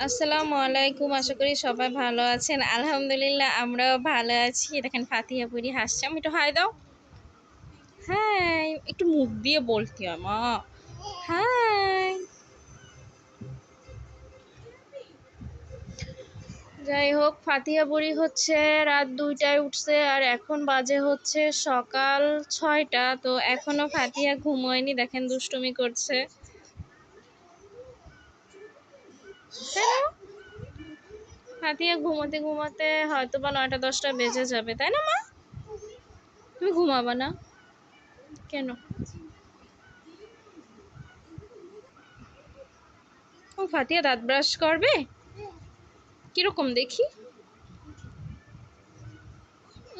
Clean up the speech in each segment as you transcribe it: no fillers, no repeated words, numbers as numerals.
আসসালামু আলাইকুম, আশা করি সবাই ভালো আছেন। আলহামদুলিল্লাহ আমরাও ভালো আছি। দেখেন ফাতিহা পুরি হাসছে। আমি একটু হাই দাও। হ্যাঁ, একটু মুখ দিয়ে বলতে হয় মা। হাই। যাই হোক, ফাতিহা পুরি হচ্ছে রাত 2টায় উঠছে আর এখন বাজে হচ্ছে সকাল 6টা। তো এখনো ফাতিহা ঘুমোয়নি, দেখেন দুষ্টুমি করছে। ফাতিহা ঘুমোতে ঘুমোতে হয়তো বা 9টা 10টা বেজে যাবে, তাই না মা? তুমি ঘুমাবা না কেন? ও ফাতিহা দাঁত ব্রাশ করবে? কিরকম দেখি?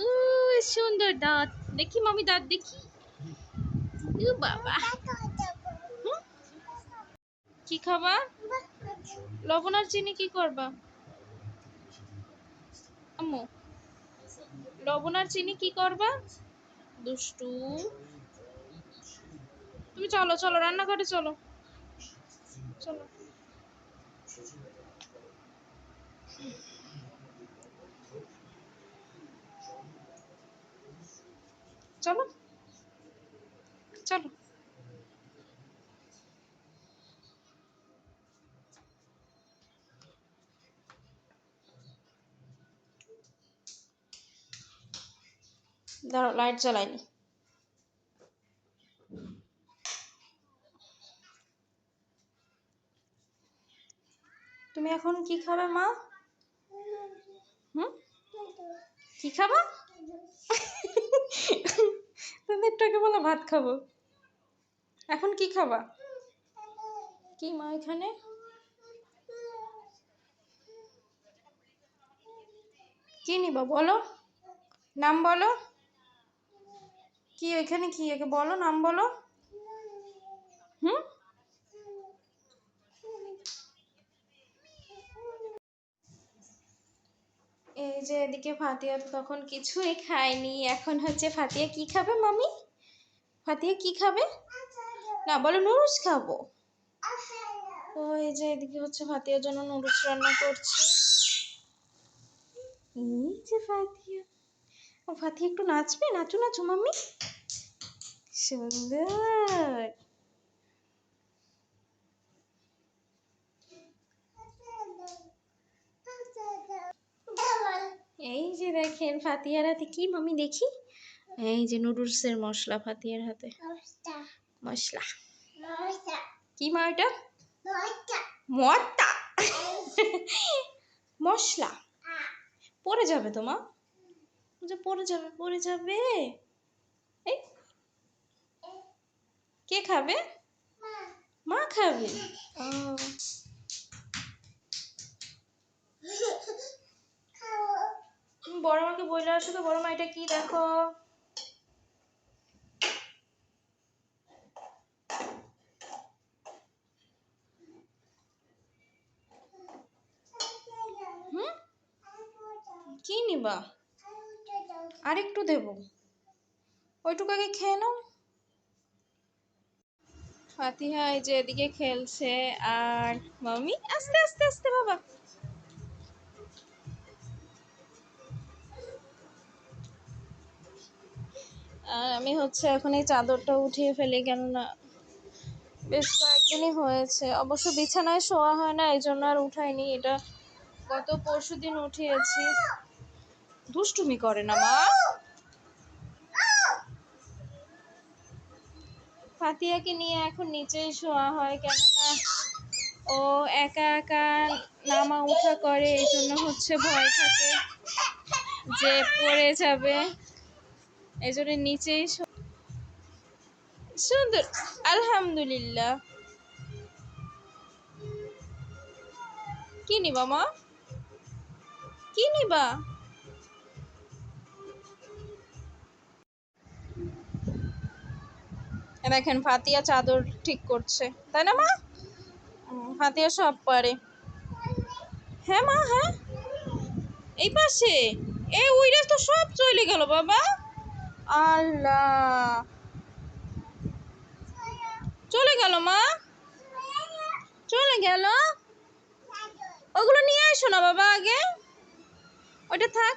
ও সুন্দর দাঁত, দেখি মামি দাঁত দেখি। ও বাবা, কি খাবা? লবণ আর চিনি কি করবা আম্মু? লবণ আর চিনি কি করবা? দুষ্টু। তুমি চলো চলো রান্নাঘরে চলো, চলো চলো চলো। দাঁড়াও, লাইট জ্বালাইনি। তুমি এখন কি খাবে মা? হুম, কি খাবা? তুমি একটু আগে বলো ভাত খাবো, এখন কি খাবা? কি মা এখানে? কি নিবা বলো, নাম বলো। কি এখানে কি একে বলো, নাম বলো। হুম, এই যে এদিকে ফাতিহা তো তখন কিছুই খায়নি, এখন হচ্ছে ফাতিহা কি খাবে মামি? ফাতিহা কি খাবে? না বলো নুডলস খাবো। ও এই যে এদিকে হচ্ছে ফাতিহার জন্য নুডলস রান্না করছি। এই যে ফাতিহা, ও ফাতিহা একটু নাচবে, নাচো নাচো মাম্মি। সুন্দর। এই যে দেখেন ফাতিহার হাতে কি মামি দেখি, এই যে নুডলসের মশলা ফাতিহার হাতে। মশলা কি মা এটা? মটকা। মশলা পড়ে যাবে তো মা, পড়ে যাবে পড়ে যাবে। এই কে খাবে? মা খাবে। ও তুমি বড় মাকে বলে আসো তো, বড় মা এটা কি দেখো। হুম, কি নিবা? আরেকটু দেবো, ওইটুকু আগে খেয়ে নাও। ফাতিহা এই যে এদিকে খেলছে আর মামি আস্তে আস্তে আস্তে বাবা। আর আমি হচ্ছে এখন এই চাদরটা উঠিয়ে ফেলি, কেননা বেশ কয়েকদিনই হয়েছে, অবশ্য বিছানায় শোয়া হয় না এই জন্য আর উঠাইনি। এটা গত পরশুদিন উঠিয়েছি। দুষ্টুমি করে না মা। ফাতিহাকে নিয়ে এখন নিচেই শোয়া হয়, কেননা ও একা একা নামা উঠা করে, এই জন্য হচ্ছে ভয় থাকে যে পড়ে যাবে, এই জন্য নিচেই। সুন্দর, আলহামদুলিল্লাহ। কি নিবা মা? কি নিবা? দেখেন ফাতিহা চাদর ঠিক করছে, তাই না মা? ফাতিহা সব পারে। হ্যাঁ মা, হ্যাঁ এই পাশে। এই উইরা তো সব চলে গেল বাবা। আল্লাহ, চলে গেল মা, চলে কোথায় গেল? ওগুলো নিয়ে আসো না বাবা আগে, ওটা থাক।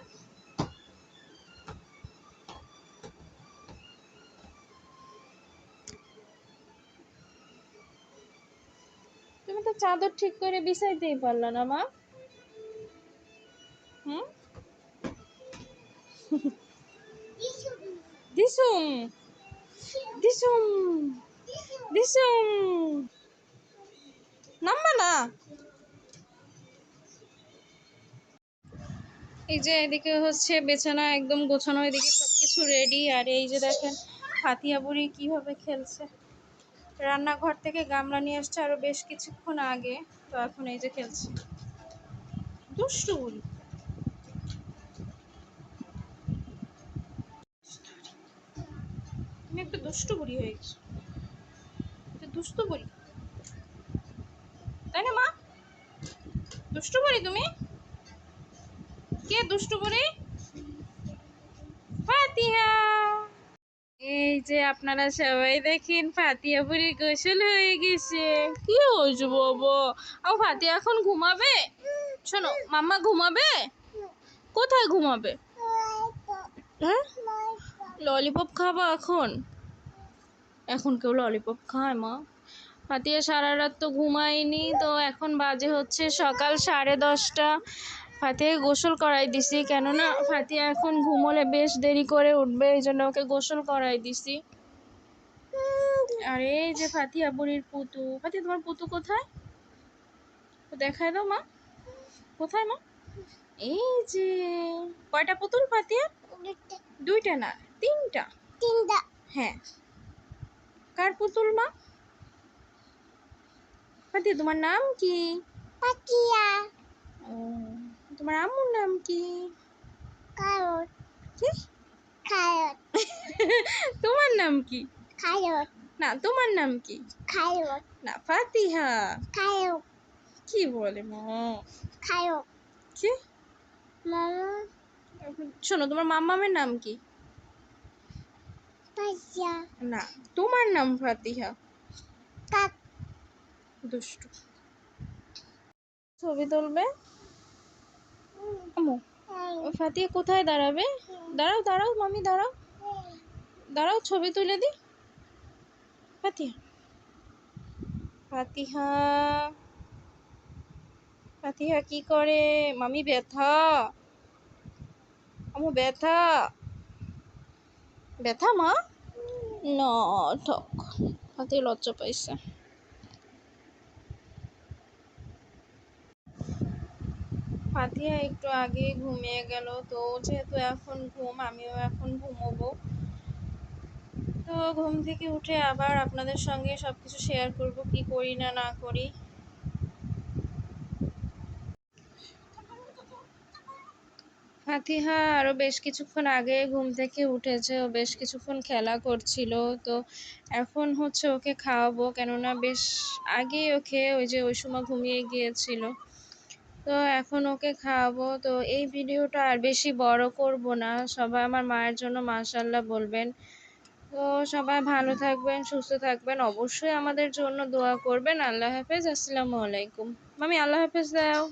তুমি তো চাদর ঠিক করে বিছাইতেই পারলা না মা। হুম, দিসুম দিসুম দিসুম, নামবা না। এই যে এদিকে হচ্ছে বিছানা একদম গোছানো, এদিকে সবকিছু রেডি। আর এই যে দেখেন ফাতিয়া বুড়ি কিভাবে খেলছে। রান্নাঘর থেকে গামলা নিয়ে আসছে আরো বেশ কিছুক্ষণ আগে, তো এখন এই যে খেলছে। দুষ্টু বুড়ি, তুমি একটু দুষ্টু বুড়ি হয়ে গেছো, একটু দুষ্টু বুড়ি, তাই না মা? দুষ্টু বুড়ি তুমি? কে দুষ্টু বুড়ি? ফাতিহা। এই যে আপনারা সবাই দেখেন ফাতিয়া বুড়ি গোসল হয়ে গেছে। কি হয়েছে বাবা? ও ফাতিয়া এখন ঘুমাবে? শোনো, মাম্মা ঘুমাবে। কোথায় ঘুমাবে? হ্যাঁ, ললিপপ খাবা এখন? এখন কেউ ললিপপ খায় মা? ফাতিয়া সারা রাত তো ঘুমায়নি, তো এখন বাজে হচ্ছে সকাল 10:30। ফাতিয়া গোসল করাই দিছি, কেননা ফাতিয়া এখন ঘুমোলে বেশ দেরি করে উঠবে, এই জন্য ওকে গোসল করাই দিছি। আর এই যে ফাতিয়া বুড়ির পুতু। ফাতিয়া, তোমার পুতু কোথায়? দেখায় দাও মা, কোথায় মা? এই যে, কয়টা পুতুল ফাতিয়া? দুইটা না, তিনটা। হ্যাঁ, কার পুতুল মা? ফাতিয়া, তোমার নাম কি? ও, তোমার আম্মুর নাম কি? কি? তোমার নাম কি? না, তোমার নাম কি? না, ফাতিহা। কি বলে মা? কি? শোনো, তোমার মাম্মামের নাম কি? না, তোমার নাম ফাতিহা। দুষ্টু। ছবি তুলবে? আম্মু, ফাতিহা কোথায় দাঁড়াবে? দাঁড়াও দাঁড়াও মামি, দাঁড়াও দাঁড়াও, ছবি তুলে দি। ফাতিহা, ফাতিহা, ফাতিহা কি করে? মামি ব্যথা, আম্মু ব্যথা, ব্যথা মা? না, ঠক। ফাতিহা লজ্জা পাইছে। ফাতিহা একটু আগে ঘুমিয়ে গেল, তো যেহেতু এখন ঘুম, আমিও এখন ঘুমোবো। তো ঘুম থেকে উঠে আবার আপনাদের সঙ্গে সবকিছু শেয়ার করব, কি করি না না করি। ফাতিহা আরও বেশ কিছুক্ষণ আগে ঘুম থেকে উঠেছে, ও বেশ কিছুক্ষণ খেলা করছিল। তো এখন হচ্ছে ওকে খাওয়াবো, কেননা বেশ আগে ওকে ওই সময় ঘুমিয়ে গিয়েছিল। তো এখন ওকে খাওয়াবো। তো এই ভিডিওটা আর বেশি বড় করব না। সবাই আমার মায়ের জন্য মাশাআল্লাহ বলবেন। তো সবাই ভালো থাকবেন, সুস্থ থাকবেন, অবশ্যই আমাদের জন্য দোয়া করবেন। আল্লাহ হাফেজ, আসসালামু আলাইকুম। মামি আল্লাহ হাফেজ দাও।